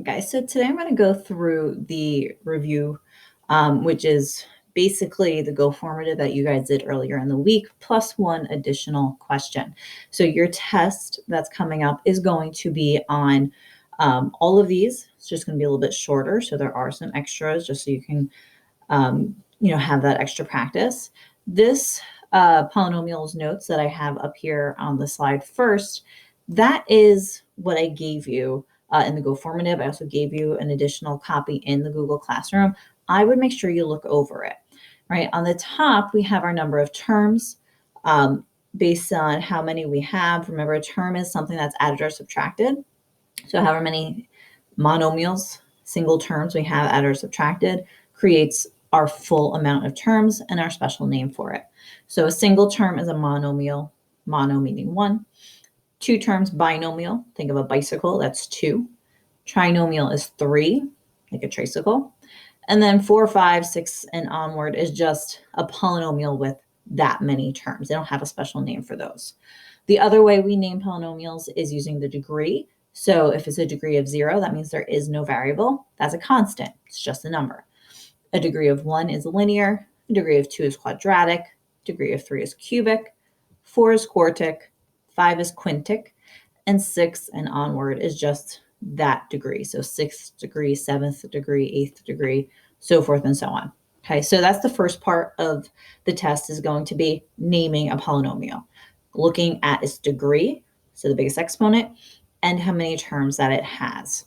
Guys, so today I'm going to go through the review, which is basically the Go formative that you guys did earlier in the week, plus one additional question. So your test that's coming up is going to be on all of these. It's just going to be a little bit shorter, so there are some extras just so you can, have that extra practice. This polynomials notes that I have up here on the slide first, that is what I gave you in the Go formative. I also gave you an additional copy in the Google Classroom. I would make sure you look over it, right? On the top, we have our number of terms based on how many we have. Remember, a term is something that's added or subtracted. So however many monomials, single terms we have added or subtracted, creates our full amount of terms and our special name for it. So a single term is a monomial, mono meaning one. Two terms, binomial, think of a bicycle, that's two. Trinomial is three, like a tricycle. And then 4, 5, 6, and onward is just a polynomial with that many terms. They don't have a special name for those. The other way we name polynomials is using the degree. So if it's a degree of 0, that means there is no variable. That's a constant. It's just a number. A degree of 1 is linear. A degree of 2 is quadratic. A degree of 3 is cubic. 4 is quartic. 5 is quintic. And 6 and onward is just that degree. So 6th degree, 7th degree, 8th degree, so forth and so on. Okay, so that's the first part of the test is going to be naming a polynomial. Looking at its degree, so the biggest exponent, and how many terms that it has.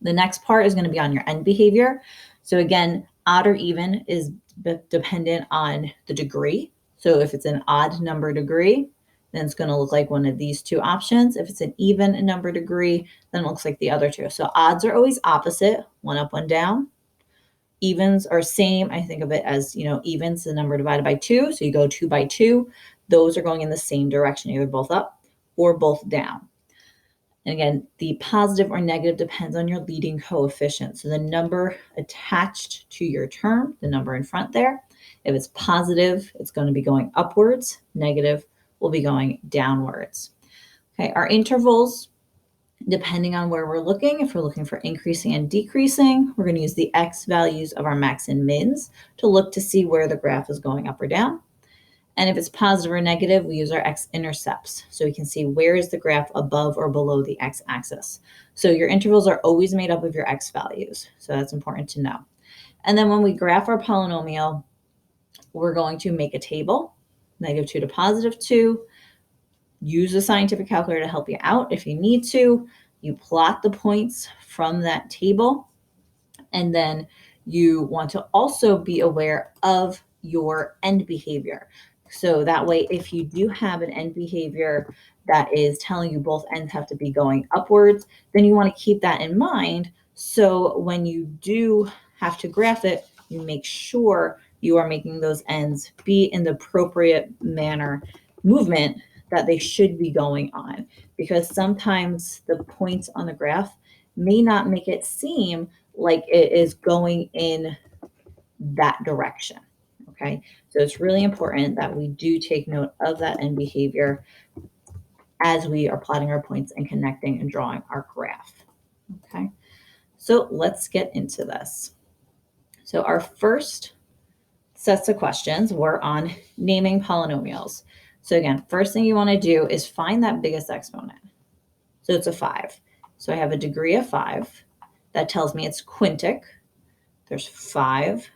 The next part is going to be on your end behavior. So again, odd or even is dependent on the degree. So if it's an odd number degree, then it's going to look like one of these two options. If it's an even number degree, then it looks like the other two. So odds are always opposite, one up, one down. Evens are same. I think of it as, evens, the number divided by 2. So you go 2 by 2. Those are going in the same direction, either both up or both down. And again, the positive or negative depends on your leading coefficient. So the number attached to your term, the number in front there, if it's positive, it's going to be going upwards. Negative will be going downwards. Okay, our intervals, depending on where we're looking, if we're looking for increasing and decreasing, we're going to use the x values of our max and mins to look to see where the graph is going up or down. And if it's positive or negative, we use our x-intercepts. So we can see where is the graph above or below the x-axis. So your intervals are always made up of your x values. So that's important to know. And then when we graph our polynomial, we're going to make a table, -2 to +2. Use a scientific calculator to help you out if you need to. You plot the points from that table. And then you want to also be aware of your end behavior. So that way, if you do have an end behavior that is telling you both ends have to be going upwards, then you want to keep that in mind. So when you do have to graph it, you make sure you are making those ends be in the appropriate manner, movement that they should be going on. Because sometimes the points on the graph may not make it seem like it is going in that direction. Okay, so it's really important that we do take note of that end behavior as we are plotting our points and connecting and drawing our graph. Okay, so let's get into this. So our first sets of questions were on naming polynomials. So again, first thing you want to do is find that biggest exponent. So it's a 5. So I have a degree of 5. That tells me it's quintic. There's 5.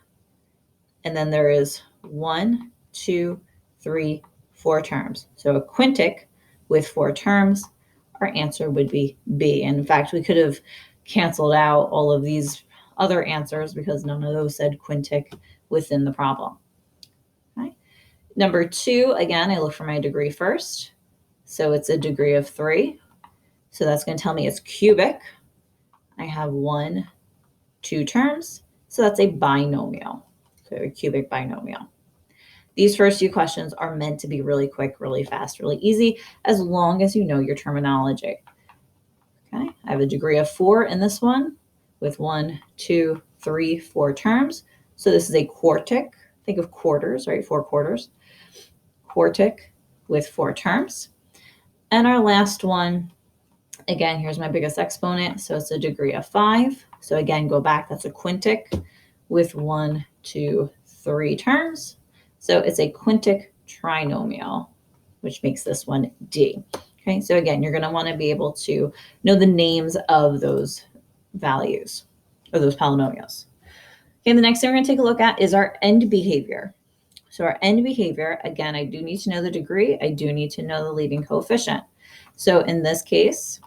And then there is 1, 2, 3, 4 terms. So a quintic with 4 terms, our answer would be B. And in fact, we could have canceled out all of these other answers because none of those said quintic within the problem. Okay. Number 2, again, I look for my degree first. So it's a degree of 3. So that's going to tell me it's cubic. I have 1, 2 terms. So that's a binomial. So a cubic binomial. These first few questions are meant to be really quick, really fast, really easy, as long as you know your terminology. Okay, I have a degree of 4 in this one with 1, 2, 3, 4 terms. So this is a quartic. Think of quarters, right? 4 quarters. Quartic with 4 terms. And our last one Again, here's my biggest exponent. So it's a degree of 5. So again, go back. That's a quintic with 1, 2, 3 terms. So it's a quintic trinomial, which makes this one D. Okay, so again, you're going to want to be able to know the names of those values, or those polynomials. Okay, the next thing we're going to take a look at is our end behavior. So our end behavior, again, I do need to know the degree. I do need to know the leading coefficient. So in this case,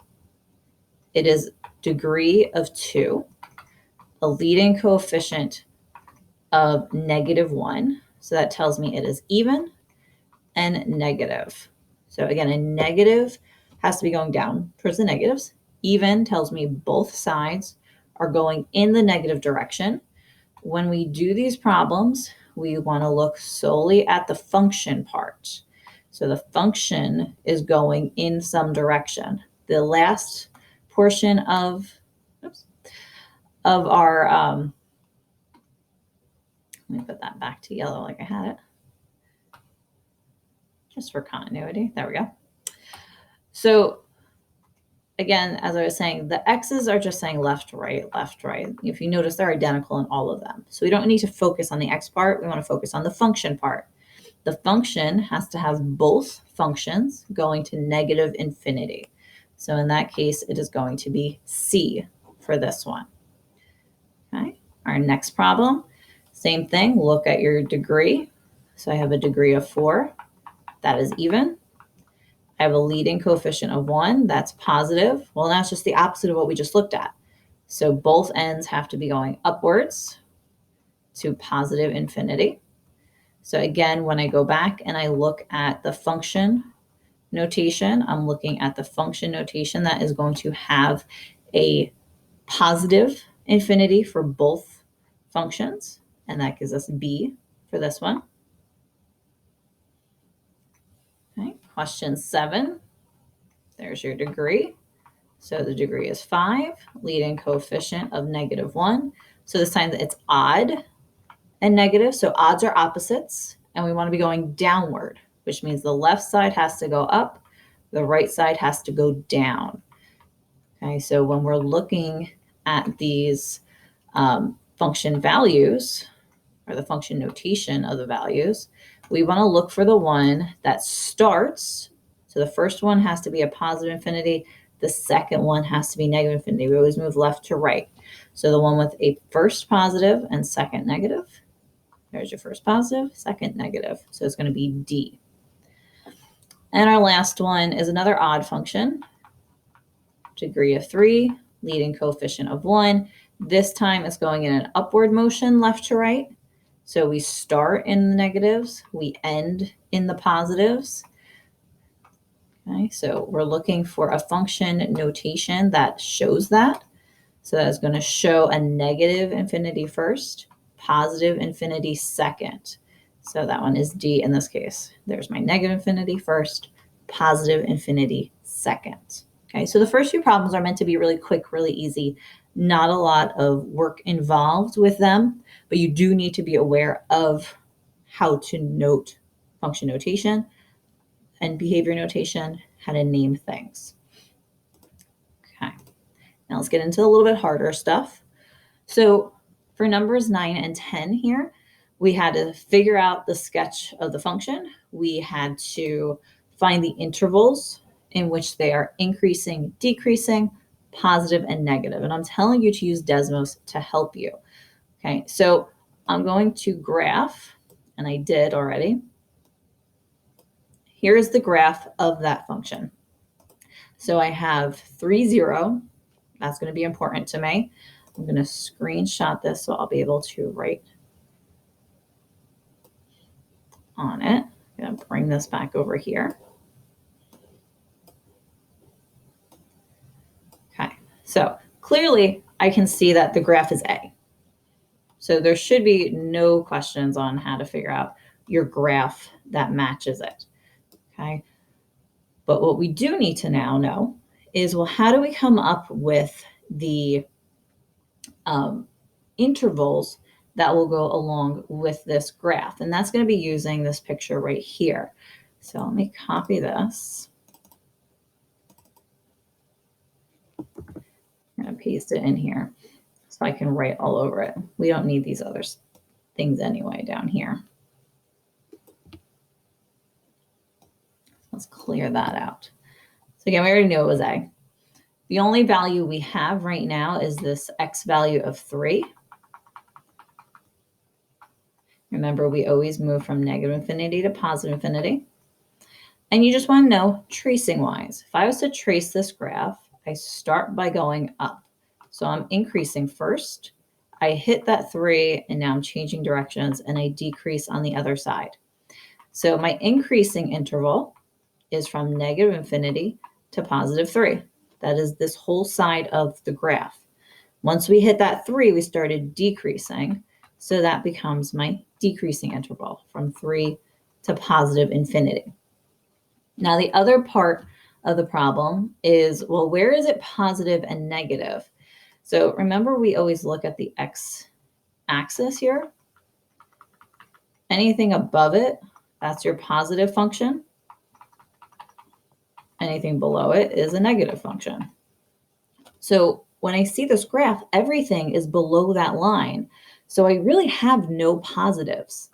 it is degree of 2, a leading coefficient of -1. So that tells me it is even and negative. So again, a negative has to be going down towards the negatives. Even tells me both sides are going in the negative direction. When we do these problems, we want to look solely at the function part. So the function is going in some direction. The last portion of our, let me put that back to yellow like I had it, just for continuity. There we go. So again, as I was saying, the x's are just saying left, right, left, right. If you notice, they're identical in all of them. So we don't need to focus on the x part. We want to focus on the function part. The function has to have both functions going to -infinity. So in that case, it is going to be C for this one. Okay. Our next problem, same thing. Look at your degree. So I have a degree of 4. That is even. I have a leading coefficient of 1. That's positive. Well, that's just the opposite of what we just looked at. So both ends have to be going upwards to positive infinity. So again, when I go back and I look at the function notation, I'm looking at the function notation that is going to have a positive infinity for both functions. And that gives us B for this one. Okay, question 7. There's your degree. So the degree is 5, leading coefficient of -1. So this time it's odd and negative. So odds are opposites, and we want to be going downward, which means the left side has to go up, the right side has to go down. Okay, so when we're looking at these function values, or the function notation of the values, we want to look for the one that starts. So the first one has to be a positive infinity. The second one has to be negative infinity. We always move left to right. So the one with a first positive and second negative, there's your first positive, second negative. So it's going to be D. And our last one is another odd function, degree of 3, leading coefficient of 1. This time it's going in an upward motion left to right. So we start in the negatives, we end in the positives. Okay, so we're looking for a function notation that shows that. So that is going to show a negative infinity first, positive infinity second. So that one is D in this case. There's my negative infinity first, positive infinity second. Okay, so the first few problems are meant to be really quick, really easy. Not a lot of work involved with them, but you do need to be aware of how to note function notation and behavior notation, how to name things. Okay, now let's get into a little bit harder stuff. So for numbers 9 and 10 here, we had to figure out the sketch of the function. We had to find the intervals in which they are increasing, decreasing, positive, and negative. And I'm telling you to use Desmos to help you. Okay, so I'm going to graph, and I did already. Here is the graph of that function. So I have 3, 0. That's going to be important to me. I'm going to screenshot this so I'll be able to write on it. I'm going to bring this back over here. Okay, so clearly I can see that the graph is A. So there should be no questions on how to figure out your graph that matches it. Okay, but what we do need to now know is, well, how do we come up with the intervals that will go along with this graph? And that's going to be using this picture right here. So let me copy this. I'm going to paste it in here so I can write all over it. We don't need these other things anyway down here. Let's clear that out. So again, we already knew it was a. The only value we have right now is this x value of 3. Remember, we always move from negative infinity to positive infinity. And you just want to know tracing-wise. If I was to trace this graph, I start by going up. So I'm increasing first. I hit that 3, and now I'm changing directions, and I decrease on the other side. So my increasing interval is from negative infinity to positive 3. That is this whole side of the graph. Once we hit that 3, we started decreasing. So that becomes my decreasing interval from 3 to positive infinity. Now, the other part of the problem is, well, where is it positive and negative? So remember, we always look at the x-axis here. Anything above it, that's your positive function. Anything below it is a negative function. So when I see this graph, everything is below that line. So I really have no positives.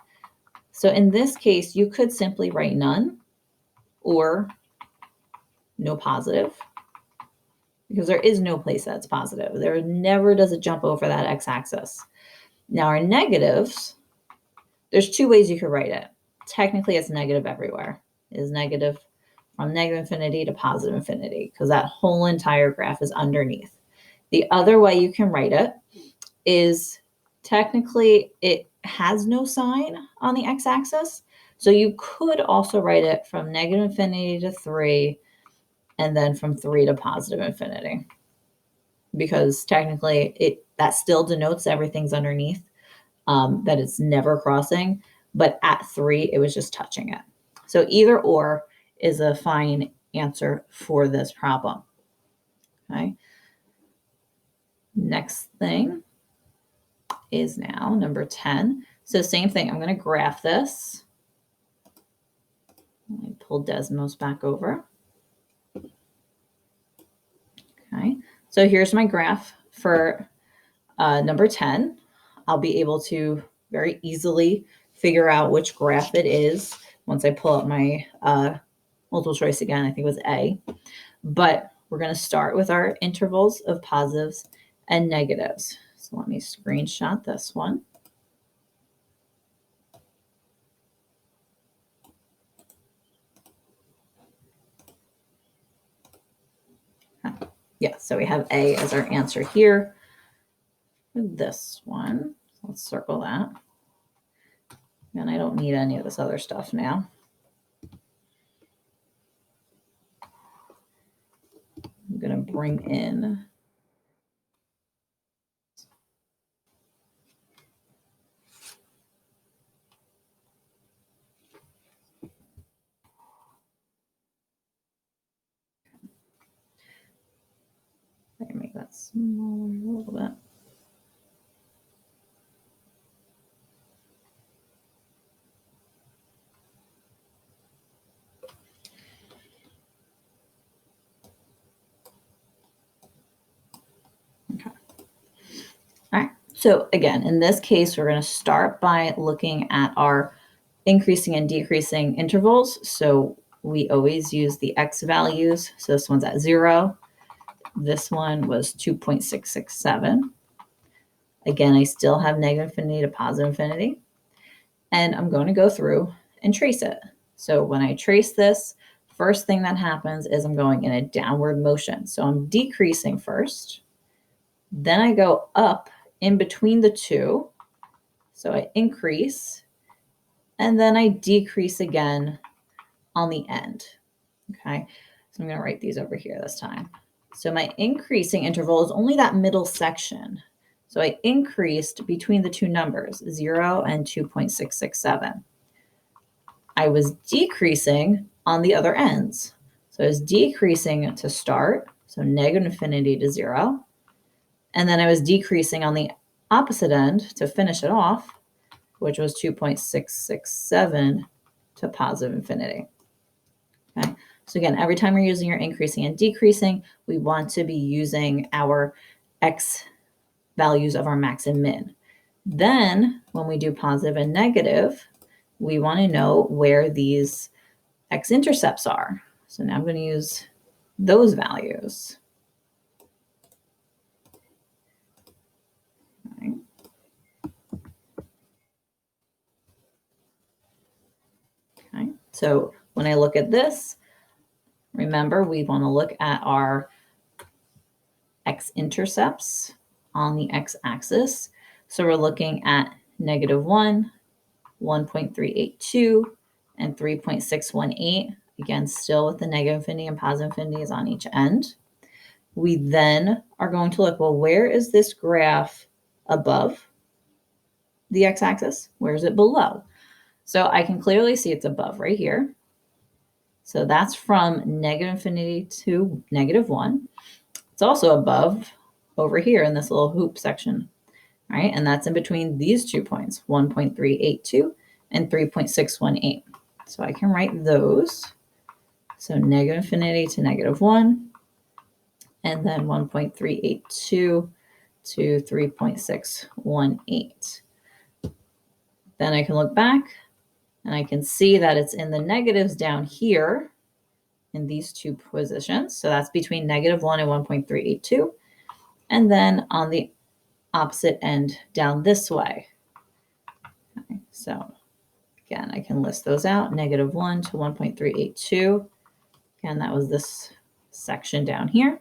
So in this case, you could simply write none or no positive, because there is no place that's positive. There never does it jump over that x-axis. Now our negatives, there's 2 ways you could write it. Technically, it's negative everywhere. It is negative from negative infinity to positive infinity, because that whole entire graph is underneath. The other way you can write it is technically it has no sign on the x-axis. So you could also write it from negative infinity to 3, and then from 3 to positive infinity, because technically that still denotes everything's underneath, that it's never crossing. But at 3, it was just touching it. So either or is a fine answer for this problem. Okay. Next thing is now number 10. So same thing. I'm going to graph this. Let me pull Desmos back over. Okay. So here's my graph for number 10. I'll be able to very easily figure out which graph it is once I pull up my multiple choice again. I think it was A. But we're going to start with our intervals of positives and negatives. So let me screenshot this one. Yeah, so we have A as our answer here for this one. So let's circle that. And I don't need any of this other stuff now. I'm going to bring in I can make that smaller a little bit. Okay. All right. So again, in this case, we're going to start by looking at our increasing and decreasing intervals. So we always use the x values. So this one's at 0. This one was 2.667. Again, I still have negative infinity to positive infinity. And I'm going to go through and trace it. So when I trace this, first thing that happens is I'm going in a downward motion. So I'm decreasing first. Then I go up in between the two. So I increase. And then I decrease again on the end. Okay. So I'm going to write these over here this time. So my increasing interval is only that middle section. So I increased between the two numbers, 0 and 2.667. I was decreasing on the other ends. So I was decreasing to start, so negative infinity to 0. And then I was decreasing on the opposite end to finish it off, which was 2.667 to positive infinity. Okay. So again, every time we're using your increasing and decreasing, we want to be using our X values of our max and min. Then when we do positive and negative, we want to know where these x-intercepts are. So now I'm going to use those values. Right. Okay. So when I look at this, remember we want to look at our x-intercepts on the x-axis. So we're looking at -1, 1.382, and 3.618. Again, still with the negative infinity and positive infinities on each end. We then are going to look, well, where is this graph above the x-axis? Where is it below? So I can clearly see it's above right here. So that's from -infinity to -1. It's also above over here in this little hoop section, right? And that's in between these 2 points, 1.382 and 3.618. So I can write those. So -infinity to -1, and then 1.382 to 3.618. Then I can look back and I can see that it's in the negatives down here in these 2 positions. So that's between -1 and 1.382. And then on the opposite end down this way. Okay, so again, I can list those out, -1 to 1.382. Again, that was this section down here.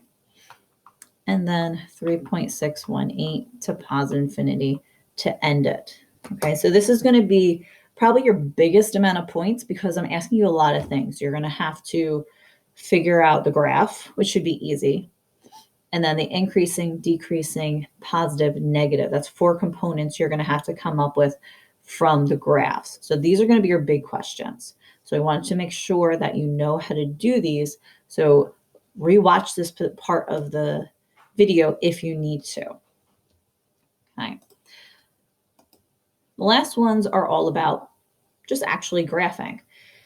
And then 3.618 to positive infinity to end it. Okay, so this is going to be probably your biggest amount of points because I'm asking you a lot of things. You're going to have to figure out the graph, which should be easy. And then the increasing, decreasing, positive, negative. That's 4 components you're going to have to come up with from the graphs. So these are going to be your big questions. So I want to make sure that you know how to do these. So rewatch this part of the video if you need to. Okay. The last ones are all about just actually graphing.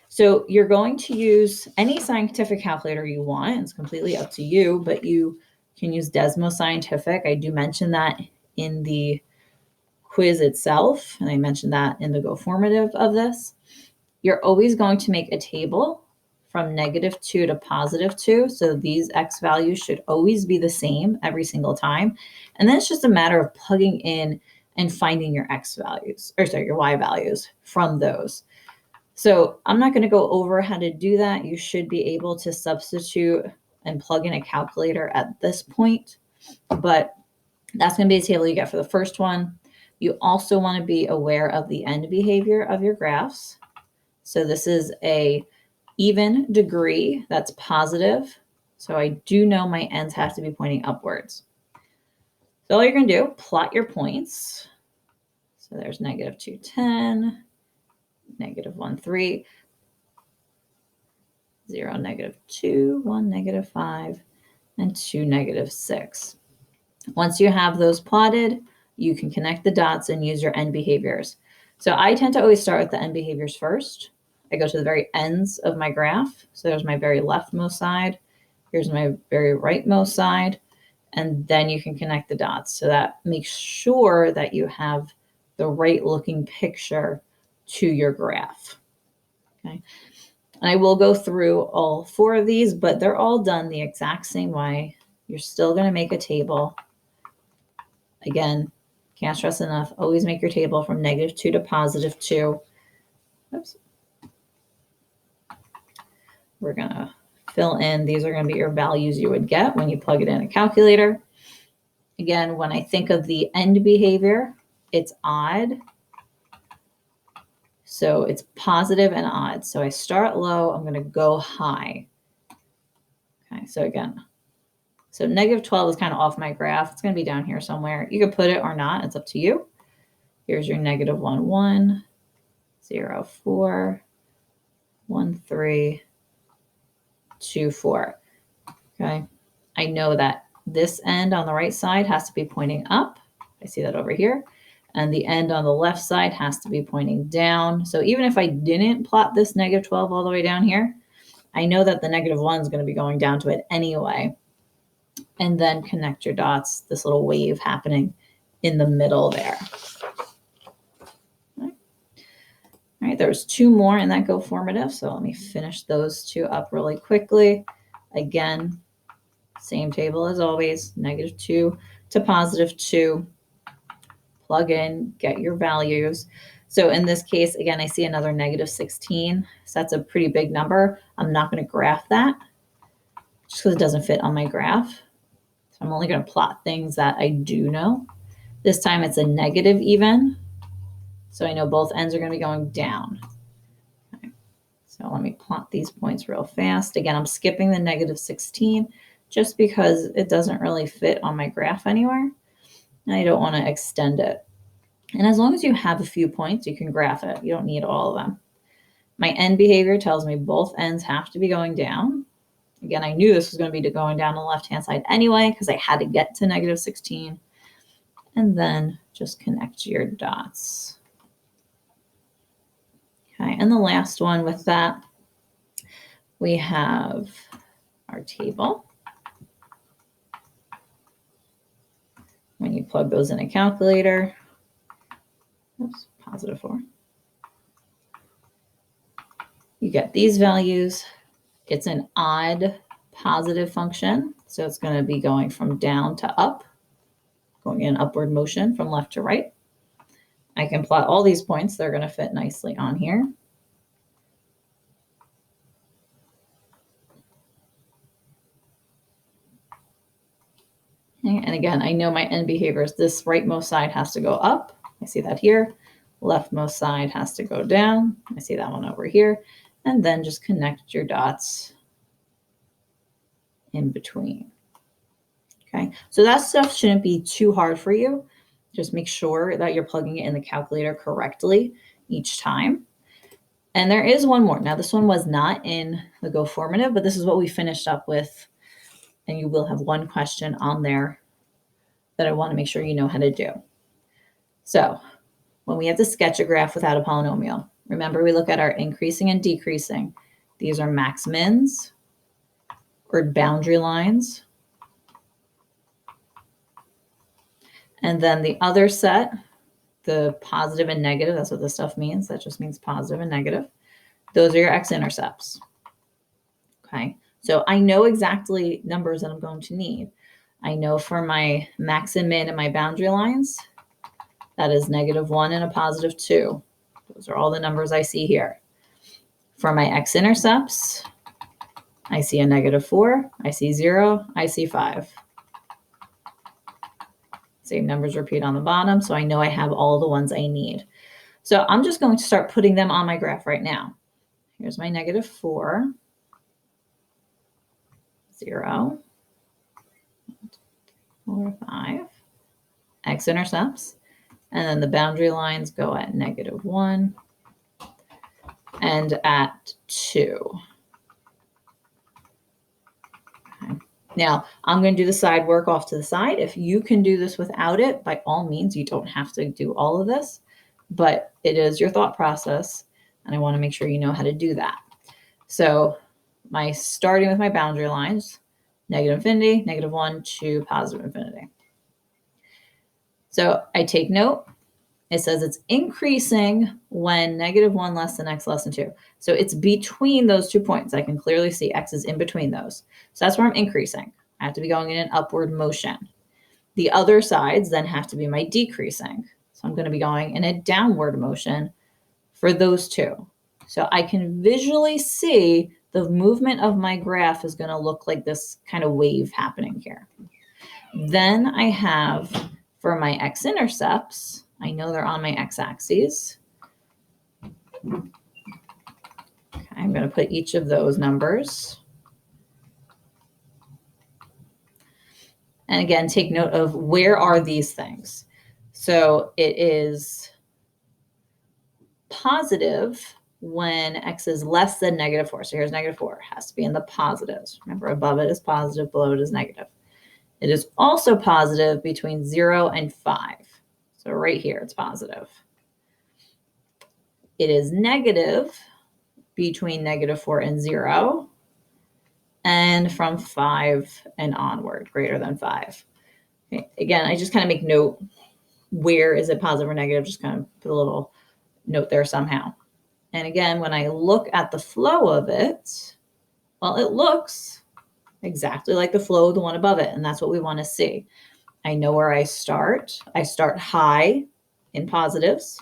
So you're going to use any scientific calculator you want. It's completely up to you, but you can use Desmo Scientific. I do mention that in the quiz itself, and I mentioned that in the Go formative of this. You're always going to make a table from -2 to +2. So these x values should always be the same every single time. And then it's just a matter of plugging in and finding your x values, or sorry, your y values from those. So I'm not going to go over how to do that. You should be able to substitute and plug in a calculator at this point, but that's going to be a table you get for the first one. You also want to be aware of the end behavior of your graphs. So this is a even degree, that's positive. So I do know my ends have to be pointing upwards. So all you're going to do, plot your points. So there's -210, -1, 3, 0, -2, 1, -5, and 2, -6. Once you have those plotted, you can connect the dots and use your end behaviors. So I tend to always start with the end behaviors first. I go to the very ends of my graph. So there's my very leftmost side. Here's my very rightmost side. And then you can connect the dots. So that makes sure that you have the right looking picture to your graph. Okay. And I will go through all 4 of these, but they're all done the exact same way. You're still going to make a table. Again, can't stress enough, always make your table from -2 to +2. Oops. We're going to fill in, these are going to be your values you would get when you plug it in a calculator. Again, when I think of the end behavior, it's odd. So it's positive and odd. So I start low, I'm going to go high. Okay, so again, so -12 is kind of off my graph. It's going to be down here somewhere. You could put it or not. It's up to you. Here's your -1, 1, 0, 4, 1, 3, 2, 4. Okay. I know that this end on the right side has to be pointing up. I see that over here. And the end on the left side has to be pointing down. So even if I didn't plot this -12 all the way down here, I know that the negative 1 is going to be going down to it anyway. And then connect your dots, this little wave happening in the middle there. All right, there's 2 more in that go formative, so let me finish those 2 up really quickly. Again, same table as always, -2 to +2. Plug in, get your values. So in this case, again, I see another -16. So that's a pretty big number. I'm not going to graph that just because it doesn't fit on my graph. So I'm only going to plot things that I do know. This time it's a negative even. So I know both ends are going to be going down. Okay. So let me plot these points real fast. Again, I'm skipping the -16 just because it doesn't really fit on my graph anywhere. And I don't want to extend it. And as long as you have a few points, you can graph it. You don't need all of them. My end behavior tells me both ends have to be going down. Again, I knew this was going to be going down on the left-hand side anyway because I had to get to -16. And then just connect your dots. Okay, and the last one with that, we have our table. When you plug those in a calculator, oops, +4. You get these values. It's an odd positive function, so it's going to be going from down to up, going in upward motion from left to right. I can plot all these points. They're going to fit nicely on here. And again, I know my end behaviors. This rightmost side has to go up. I see that here. Leftmost side has to go down. I see that one over here. And then just connect your dots in between. Okay, so that stuff shouldn't be too hard for you. Just make sure that you're plugging it in the calculator correctly each time. And there is one more. Now, this one was not in the Go formative, but this is what we finished up with. And you will have one question on there that I want to make sure you know how to do. So when we have to sketch a graph without a polynomial, remember we look at our increasing and decreasing. These are max mins or boundary lines. And then the other set, the positive and negative, that's what this stuff means. That just means positive and negative. Those are your x-intercepts. Okay, so I know exactly numbers that I'm going to need. I know for my max and min and my boundary lines, that is -1 and a +2. Those are all the numbers I see here. For my x-intercepts, I see a -4, I see 0, I see 5. Same numbers repeat on the bottom, so I know I have all the ones I need. So I'm just going to start putting them on my graph right now. Here's my -4, 0, 4, 5, x-intercepts, and then the boundary lines go at -1 and at 2. Okay. Now, I'm going to do the side work off to the side. If you can do this without it, by all means, you don't have to do all of this, but it is your thought process, and I want to make sure you know how to do that. So starting with my boundary lines, -infinity, -1 to +infinity. So I take note. It says it's increasing when -1 less than x less than 2. So it's between those 2 points. I can clearly see x is in between those. So that's where I'm increasing. I have to be going in an upward motion. The other sides then have to be my decreasing. So I'm going to be going in a downward motion for those 2. So I can visually see the movement of my graph is going to look like this kind of wave happening here. Then I have for my x-intercepts, I know they're on my x-axis. Okay, I'm going to put each of those numbers. And again, take note of where are these things. So it is positive when x is less than -4. So here's -4. It has to be in the positives. Remember, above it is positive, below it is negative. It is also positive between 0 and 5. So right here, it's positive. It is negative between -4 and 0. and from 5 and onward, greater than 5. Okay. Again, I just kind of make note, where is it positive or negative? Just kind of put a little note there somehow. And again, when I look at the flow of it, well, it looks exactly like the flow of the one above it. And that's what we want to see. I know where I start. I start high in positives.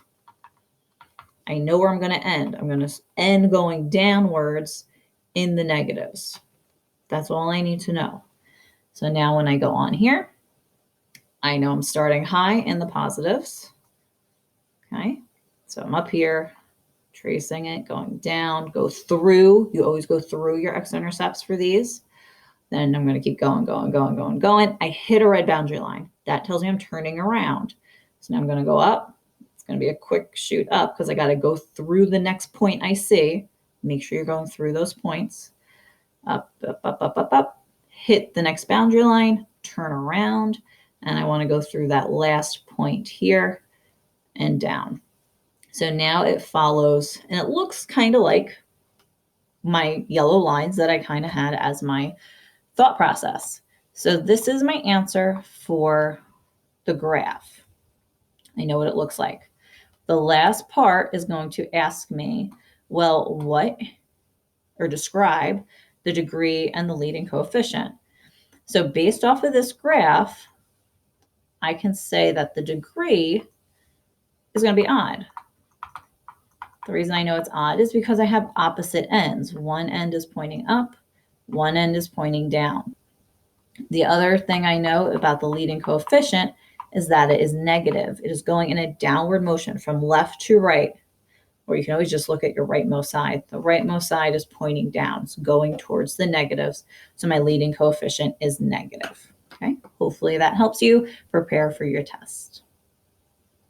I know where I'm going to end. I'm going to end going downwards in the negatives. That's all I need to know. So now when I go on here, I know I'm starting high in the positives. Okay, so I'm up here, tracing it, going down, go through. You always go through your x-intercepts for these. Then I'm going to keep going, going, going, going, going. I hit a red boundary line. That tells me I'm turning around. So now I'm going to go up. It's going to be a quick shoot up because I got to go through the next point I see. Make sure you're going through those points. Up, up, up, up, up, up. Hit the next boundary line, turn around, and I want to go through that last point here and down. So now it follows, and it looks kind of like my yellow lines that I kind of had as my thought process. So this is my answer for the graph. I know what it looks like. The last part is going to ask me, well, what, or describe the degree and the leading coefficient. So based off of this graph, I can say that the degree is going to be odd. The reason I know it's odd is because I have opposite ends. One end is pointing up, one end is pointing down. The other thing I know about the leading coefficient is that it is negative. It is going in a downward motion from left to right, or you can always just look at your rightmost side. The rightmost side is pointing down. It's going towards the negatives. So my leading coefficient is negative. Okay, hopefully that helps you prepare for your test.